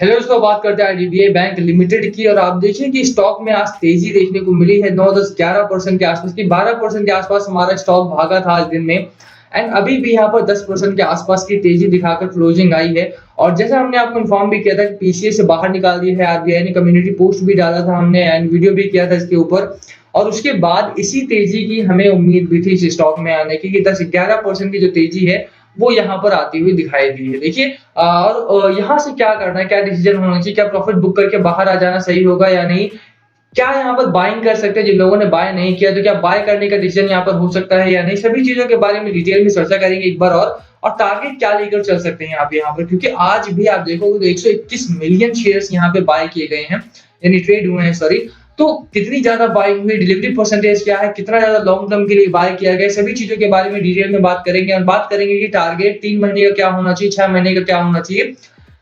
Hello दोस्तों, बात करते हैं आईडीबीआई बैंक लिमिटेड की। और आप देखिए कि स्टॉक में आज तेजी देखने को मिली है। 9 10 11% के आसपास की, 12% के आसपास हमारा स्टॉक भागा था आज दिन में। एंड अभी भी यहाँ पर 10% के आसपास की तेजी दिखाकर क्लोजिंग आई है। और जैसा हमने आपको इन्फॉर्म भी किया था कि पीसीए से बाहर निकाल दिया है आरबीआई ने, कम्युनिटी पोस्ट भी डाला था हमने एंड वीडियो भी किया था इसके ऊपर। और उसके बाद इसी तेजी की हमें उम्मीद भी थी इस स्टॉक में आने की कि 10 11% की जो तेजी है वो यहाँ पर आती हुई दिखाई दी है। देखिए और यहाँ से क्या करना है, क्या डिसीजन होना चाहिए, क्या प्रॉफिट बुक करके बाहर आ जाना सही होगा या नहीं, क्या यहाँ पर बाइंग कर सकते हैं। जिन लोगों ने बाय नहीं किया तो क्या बाय करने का डिसीजन यहाँ पर हो सकता है या नहीं, सभी चीजों के बारे में डिटेल में चर्चा करेंगे एक बार। और टारगेट क्या लेकर चल सकते हैं आप यहाँ पर, क्योंकि आज भी आप देखोगे तो 121 मिलियन शेयर्स यहाँ पे बाय किए गए हैं, यानी ट्रेड हुए हैं सॉरी। तो कितनी ज्यादा बाइंग हुई, डिलीवरी परसेंटेज क्या है, कितना ज्यादा लॉन्ग टर्म के लिए बाय किया गया, सभी चीजों के बारे में डिटेल में बात करेंगे। और बात करेंगे कि टारगेट 3 महीने का क्या होना चाहिए, 6 महीने का क्या होना चाहिए।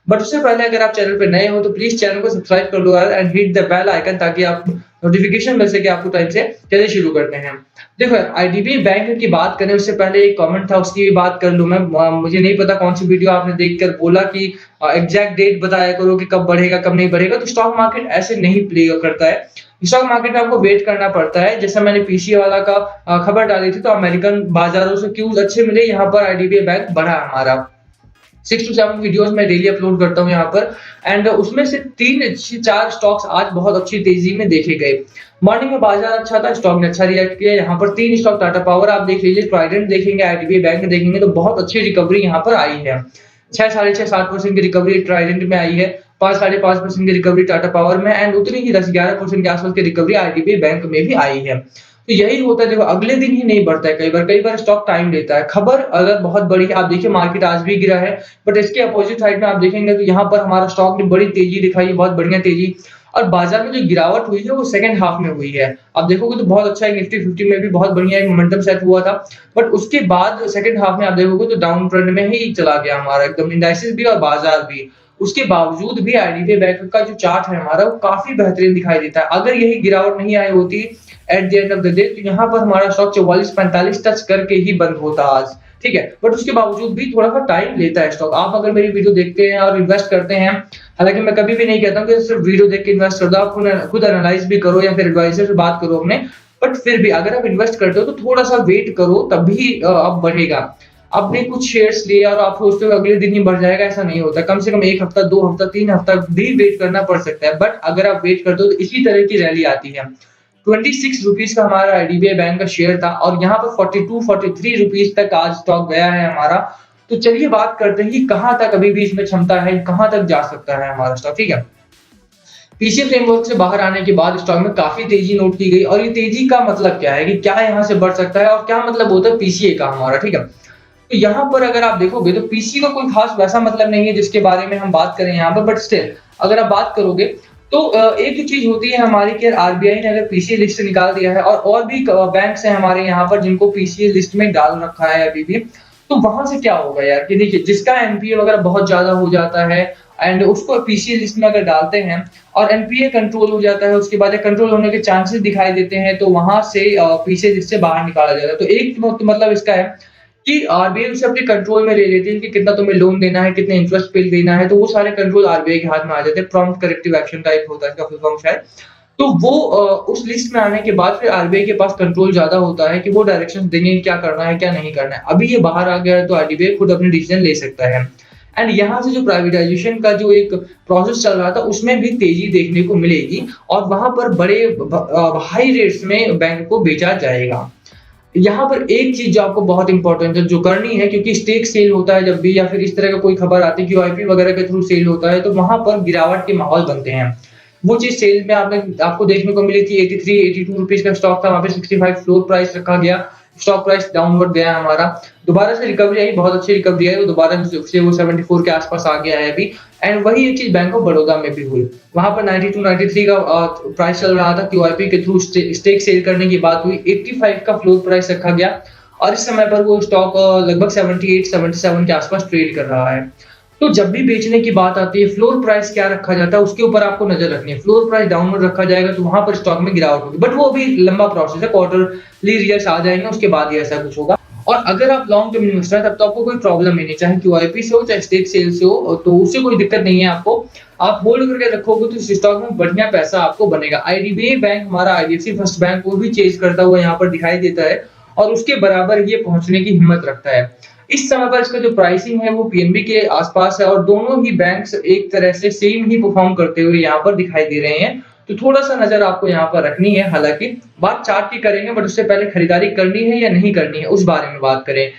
बट उससे पहले अगर आप चैनल पे नए हो तो प्लीज चैनल को सब्सक्राइब कर लो and hit the bell icon, ताकि आप नोटिफिकेशन मिल सके आपको टाइम से। चलिए शुरू करते हैं। देखो आईडीबीआई बैंक की बात करें उससे पहले एक कमेंट था, उसकी भी बात कर लूं मैं। मुझे नहीं पता कौन सी वीडियो आपने देखकर बोला कि एग्जैक्ट डेट बताया करो कि कब बढ़ेगा कब नहीं बढ़ेगा। तो स्टॉक मार्केट ऐसे नहीं प्ले करता है। स्टॉक मार्केट में आपको वेट करना पड़ता है। जैसा मैंने पीसीए वाला का खबर डाली थी, तो अमेरिकन बाजारों से क्यूज अच्छे मिले, यहाँ पर आईडीबीआई बैंक बढ़ा हमारा। 6 to 7 वीडियोस मैं डेली अपलोड करता हूँ यहाँ पर। एंड उसमें से 3 4 स्टॉक्स आज बहुत अच्छी तेजी में देखे गए। मॉर्निंग में बाजार अच्छा था, स्टॉक ने अच्छा रिएक्ट किया। यहाँ पर 3 स्टॉक, टाटा पावर आप देख लीजिए, ट्राइडेंट देखेंगे, आईडीबीआई बैंक देखेंगे तो बहुत अच्छी रिकवरी यहाँ पर आई है। 6 साढ़े 6 7% की रिकवरी ट्राइडेंट में आई है, 5 साढ़े 5% की रिकवरी टाटा पावर में एंड उतनी ही 10 11% के आसपास की रिकवरी आईडीबीआई बैंक में भी आई है। तो यही होता है, देखो अगले दिन ही नहीं बढ़ता है, कई बार स्टॉक टाइम लेता है। खबर अगर बहुत बड़ी है, आप देखिए मार्केट आज भी गिरा है, बट इसके अपोजिट साइड में आप देखेंगे तो यहाँ पर हमारा स्टॉक ने बड़ी तेजी दिखाई है, बहुत बढ़िया तेजी। और बाजार में जो गिरावट हुई है वो सेकंड हाफ में हुई है। आप देखोगे तो बहुत अच्छा है, निफ्टी 50 में भी बहुत बढ़िया एक मोमेंटम सेट हुआ था। बट उसके बाद सेकंड हाफ में आप देखोगे तो डाउन ट्रेंड में ही चला गया हमारा एकदम, इंडाइसेस भी और बाजार भी। उसके बावजूद भी आईडीबीआई बैंक का जो चार्ट है हमारा वो काफी बेहतरीन दिखाई देता है। अगर यही गिरावट नहीं आई होती at the end of the day तो यहाँ पर हमारा स्टॉक 44 45 टच करके ही बंद होता आज, ठीक है। बट उसके बावजूद भी थोड़ा सा टाइम लेता है स्टॉक। आप अगर मेरी वीडियो देखते हैं और इन्वेस्ट करते हैं, हालांकि मैं कभी भी नहीं कहता हूँ कि सिर्फ वीडियो देख के इन्वेस्ट कर दो, आप खुद एनालाइज भी करो या फिर एडवाइजर से बात करो अपने। बट फिर भी अगर आप इन्वेस्ट करते हो तो थोड़ा सा वेट करो, तभी अब बढ़ेगा। आपने कुछ शेयर्स लिए और आप सोचते हो अगले दिन ही बढ़ जाएगा, ऐसा नहीं होता। कम से कम 1 हफ्ता 2 हफ्ता 3 हफ्ता भी वेट करना पड़ सकता है। बट अगर आप वेट करते हो तो इसी तरह की रैली आती है। 26 रुपीज का हमारा आईडीबीआई बैंक का शेयर था और यहाँ पर 42 43 रुपीज तक आज स्टॉक गया है हमारा। तो चलिए बात करते हैं कि कहां तक अभी भी इसमें क्षमता है, कहां तक जा सकता है हमारा स्टॉक, ठीक है। पीसीए फ्रेमवर्क से बाहर आने के बाद स्टॉक में काफी तेजी नोट की गई। और ये तेजी का मतलब क्या है कि क्या यहाँ से बढ़ सकता है और क्या मतलब होता है पीसीए का हमारा, ठीक है। तो यहाँ पर अगर आप देखोगे तो पीसीए का कोई खास वैसा मतलब नहीं है जिसके बारे में हम बात करें यहाँ पर। बट स्टिल अगर आप बात करोगे तो एक ही चीज होती है हमारी कि आरबीआई ने अगर पीसीए लिस्ट से निकाल दिया है और भी बैंक है हमारे यहाँ पर जिनको पीसीए लिस्ट में डाल रखा है अभी भी, तो वहां से क्या होगा यार कि देखिए जिसका एनपीए वगैरह बहुत ज्यादा हो जाता है एंड उसको पीसीए लिस्ट में अगर डालते हैं और एनपीए कंट्रोल हो जाता है, उसके बाद कंट्रोल होने के चांसेस दिखाई देते हैं, तो वहां से पीसीए लिस्ट से बाहर निकाला जाता है। तो एक मतलब इसका है कि आरबीआई उसे अपने कंट्रोल में ले लेती है कि कितना तुम्हें लोन देना है, कितने इंटरेस्ट पे देना है, तो वो सारे कंट्रोल आरबीआई के हाथ में आ जाते हैं। प्रॉम्प्ट करेक्टिव एक्शन टाइप होता है इसका फुल फॉर्म शायद। तो वो उस लिस्ट में आने के बाद फिर आरबीआई के पास कंट्रोल ज्यादा होता है कि वो डायरेक्शन देंगे क्या करना है क्या नहीं करना है। अभी ये बाहर आ गया है तो आरबीआई खुद अपने डिसीजन ले सकता है। एंड यहाँ से जो प्राइवेटाइजेशन का जो एक प्रोसेस चल रहा था उसमें भी तेजी देखने को मिलेगी और वहां पर बड़े हाई रेट्स में बैंक को बेचा जाएगा। यहाँ पर एक चीज जो आपको बहुत इंपॉर्टेंट है जो करनी है, क्योंकि स्टेक सेल होता है जब भी या फिर इस तरह का कोई खबर आती है कि क्यूआईपी वगैरह के थ्रू सेल होता है तो वहां पर गिरावट के माहौल बनते हैं। वो चीज सेल में आपको देखने को मिली थी। 83 82 रुपीज का स्टॉक था, वहां पे 65 फ्लोर प्राइस रखा गया, स्टॉक प्राइस डाउनवर्ड गया हमारा। दोबारा से रिकवरी आई, बहुत अच्छी रिकवरी आई, तो दोबारा से वो 74 के आसपास आ गया है अभी। एंड वही एक चीज बैंक ऑफ बड़ौदा में भी हुई, वहां पर 92 93 का प्राइस चल रहा था, क्यूआईपी के थ्रू स्टेक सेल करने की बात हुई, 85 का फ्लोर प्राइस रखा गया और इस समय पर वो स्टॉक लगभग 78 77 के आसपास ट्रेड कर रहा है। तो जब भी बेचने की बात आती है फ्लोर प्राइस क्या रखा जाता है उसके ऊपर आपको नजर रखनी है। फ्लोर प्राइस डाउनवर्ड रखा जाएगा तो वहां पर स्टॉक में गिरावट होगी, बट वो अभी लंबा प्रोसेस है, क्वार्टरली रिजल्ट्स आ जाएंगे उसके बाद ही ऐसा कुछ होगा। और अगर आप लॉन्ग टर्म इन्वेस्टर हैं तब तो आपको कोई प्रॉब्लम ही नहीं, चाहे क्यूआईपी से हो चाहे स्टेक सेल से हो, तो उससे कोई दिक्कत नहीं है आपको। आप होल्ड करके रखोगे तो इस स्टॉक में बढ़िया पैसा आपको बनेगा। आईडीबीआई बैंक, हमारा आईडीएफसी फर्स्ट बैंक, वो भी चेज करता हुआ यहाँ पर दिखाई देता है और उसके बराबर ये पहुंचने की हिम्मत रखता है। इस समय पर इसका जो प्राइसिंग है वो पीएनबी के आसपास है और दोनों ही बैंक्स एक तरह से सेम ही परफॉर्म करते हुए यहाँ पर दिखाई दे रहे हैं। तो थोड़ा-सा नज़र आपको यहाँ पर रखनी है। हालाँकि बात चार्ट की करेंगे, बट उससे पहले खरीदारी करनी है या नहीं करनी है उस बारे में बात करें।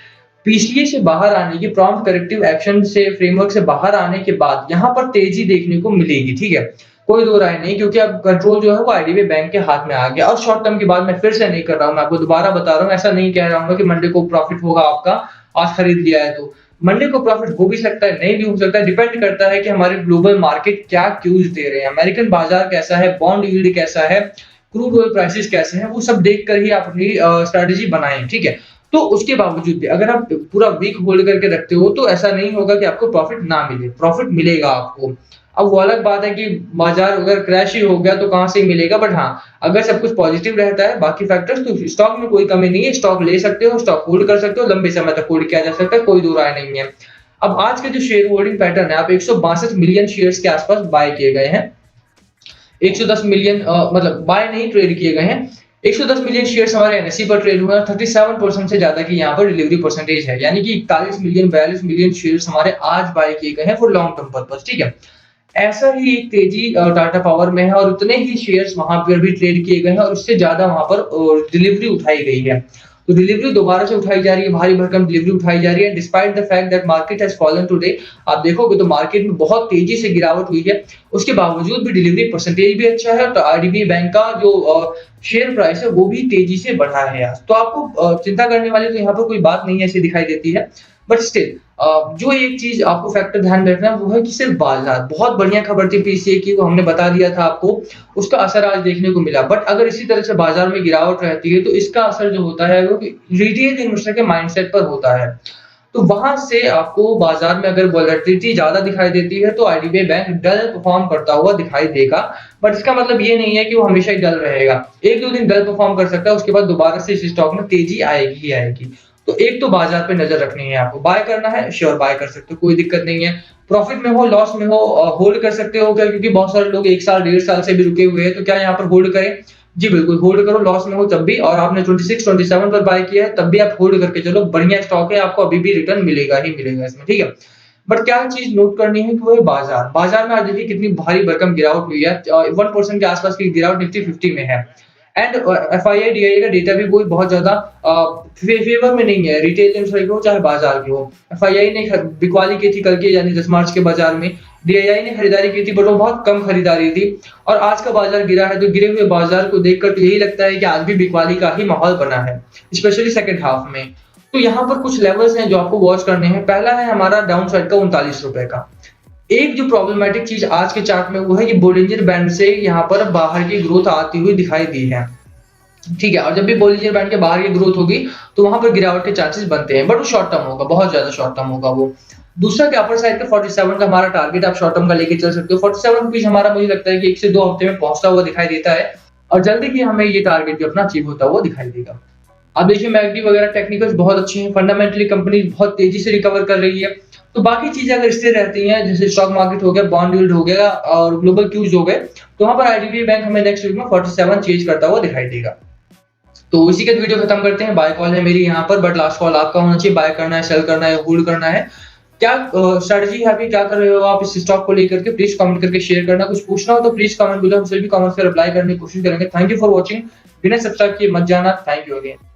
पीसीए से बाहर आने की, प्रॉम्प्ट करेक्टिव एक्शन से, फ्रेमवर्क से बाहर आने के बाद यहाँ पर तेजी देखने को मिलेगी, ठीक है? कोई दो राय नहीं, क्योंकि अब कंट्रोल जो है वो आईडीबीआई बैंक के हाथ में आ गया। और शॉर्ट टर्म की बात मैं फिर से नहीं कर रहा हूँ, मैं आपको दोबारा बता रहा हूँ, ऐसा नहीं कह रहा हूँ कि मंडे को प्रॉफिट होगा आपका, आज खरीद लिया है तो। मंडे को प्रॉफिट हो भी सकता है, नहीं भी हो सकता है, डिपेंड करता है कि हमारे ग्लोबल मार्केट क्या क्यूज दे रहे हैं, अमेरिकन बाजार कैसा है, बॉन्ड यील्ड कैसा है, क्रूड ऑयल प्राइसेस कैसे हैं, वो सब देखकर ही आप अपनी स्ट्रेटजी बनाएं, ठीक है? तो उसके बावजूद भी अगर आप पूरा वीक होल्ड करके रखते हो तो ऐसा नहीं होगा कि आपको प्रॉफिट ना मिले, प्रॉफिट मिलेगा आपको। अब वो अलग बात है कि बाजार अगर क्रैश ही हो गया तो कहाँ से मिलेगा, बट हाँ, अगर सब कुछ पॉजिटिव रहता है बाकी फैक्टर्स, तो स्टॉक में कोई कमी नहीं है, स्टॉक ले सकते हो, स्टॉक होल्ड कर सकते हो, लंबे समय तक होल्ड किया जा सकता है, कोई दो राय नहीं है। अब आज के जो शेयर होल्डिंग पैटर्न है, आप 162 मिलियन शेयर्स के आसपास बाय किए गए हैं। 110 मिलियन मतलब बाय नहीं, ट्रेड किए गए हैं। 110 मिलियन शेयर्स हमारे एनएसई पर ट्रेड हुए हैं। 37% से ज्यादा की यहाँ पर डिलीवरी परसेंटेज है, यानी कि 41 मिलियन 42 मिलियन शेयर्स हमारे आज बाय किए गए हैं फॉर लॉन्ग टर्म पर्पस, ठीक है? ऐसा ही एक तेजी टाटा पावर में है और उतने ही शेयर्स वहां पर भी ट्रेड किए गए हैं और उससे ज्यादा वहां पर डिलीवरी उठाई गई है। तो डिलीवरी दोबारा से उठाई जा रही है, भारी भरकम डिलीवरी उठाई जा रही है, despite the fact that market has fallen today. आप देखोगे तो मार्केट में बहुत तेजी से गिरावट हुई है, उसके बावजूद भी डिलीवरी परसेंटेज भी अच्छा है। तो आईडीबीआई बैंक का जो शेयर प्राइस है वो भी तेजी से बढ़ा है आज। तो आपको चिंता करने वाली तो यहाँ पर कोई बात नहीं ऐसी दिखाई देती है, बट स्टिल जो एक चीज आपको फैक्टर ध्यान रखना है वो है कि सिर्फ बाजार, बहुत बढ़िया खबर थी पीसीए की, वो हमने बता दिया था आपको, उसका असर आज देखने को मिला। बट अगर इसी तरह से बाजार में गिरावट रहती है तो इसका असर जो होता है वो रिटेल इन्वेस्टर के माइंडसेट पर होता है। तो वहां से आपको बाजार में अगर वोलेटिलिटी ज्यादा दिखाई देती है तो आईडीबीआई बैंक डल परफॉर्म करता हुआ दिखाई देगा, बट इसका मतलब ये नहीं है कि वो हमेशा ही डल रहेगा। एक दो दिन डल परफॉर्म कर सकता है, उसके बाद दोबारा से इस स्टॉक में तेजी आएगी ही आएगी। तो एक तो बाजार पे नजर रखनी है, आपको बाय करना है, श्योर बाय कर सकते हो, कोई दिक्कत नहीं है। प्रॉफिट में हो, लॉस में हो, होल्ड कर सकते हो क्या? क्योंकि बहुत सारे लोग 1 साल 1.5 साल से भी रुके हुए हैं, तो क्या यहाँ पर होल्ड करें? जी बिल्कुल, होल्ड करो, लॉस में हो तब भी, और आपने 26-27 पर बाय किया है तब भी आप होल्ड करके चलो, बढ़िया स्टॉक है, आपको अभी भी रिटर्न मिलेगा ही मिलेगा इसमें, ठीक है? बट क्या चीज नोट करनी है कि वो है बाजार। बाजार में आज देखिए कितनी भारी भरकम गिरावट हुई है, 1% के आसपास की गिरावट निफ्टी 50 में है। एंड एफआईआई डीआईआई का डेटा भी कोई बहुत ज्यादा फेवर में नहीं है, रिटेल इन्वेस्टर के हो चाहे बाजार के हो। एफआईआई ने बिकवाली की थी कल के, यानी 10 मार्च के बाजार में, डीआईआई ने खरीदारी की थी, बट वो बहुत कम खरीदारी थी। और आज का बाजार गिरा है, तो गिरे हुए बाजार को देखकर तो यही लगता है कि आज भी बिकवाली का ही माहौल बना है, स्पेशली सेकंड हाफ में। तो यहाँ पर कुछ लेवल्स हैं जो आपको वॉच करने हैं। पहला है हमारा डाउन साइड का 39 रुपए का। एक जो प्रॉब्लमेटिक चीज आज के चार्ट में वो है कि बोलिंजर बैंड से यहाँ पर बाहर की ग्रोथ आती हुई दिखाई दी है, ठीक है? और जब भी बोलिंजर बैंड के बाहर की ग्रोथ होगी तो वहां पर गिरावट के चांसेस बनते हैं, बट वो शॉर्ट टर्म होगा, बहुत ज्यादा शॉर्ट टर्म होगा वो। दूसरा कि अपर साइड का 47 का हमारा टारगेट आप शॉर्ट टर्म का लेके चल सकते हो। 47 रुपीज हमारा, मुझे लगता है कि 1 से 2 हफ्ते में पहुंचता हुआ दिखाई देता है और जल्दी ही हमें ये टारगेट भी अपना अचीव होता हुआ दिखाई देगा। अब देखिए मैकडी वगैरह टेक्निकल्स बहुत अच्छे हैं, फंडामेंटली कंपनी बहुत तेजी से रिकवर कर रही है। तो बाकी चीजें अगर स्थिर रहती हैं, जैसे स्टॉक मार्केट हो गया, बॉन्ड यील्ड हो गया और ग्लोबल क्यूज हो गए, तो वहां पर आईडीबीआई बैंक हमें नेक्स्ट वीक में 47 चेंज करता हुआ दिखाई देगा। तो इसी के वीडियो खत्म करते हैं। बाय कॉल है मेरी यहाँ पर, बट लास्ट कॉल आपका होना चाहिए। बाय करना है, सेल करना है, होल्ड करना है, क्या स्ट्रेटजी है आपकी, क्या कर रहे हो आप इस स्टॉक को लेकर के? प्लीज कमेंट करके शेयर करना। कुछ पूछना हो तो प्लीज कमेंट बिलो, हम सभी कमेंट्स पे रिप्लाई करने की कोशिश करेंगे। Thank you for watching. बिना सब्सक्राइब किए मत जाना। Thank you again.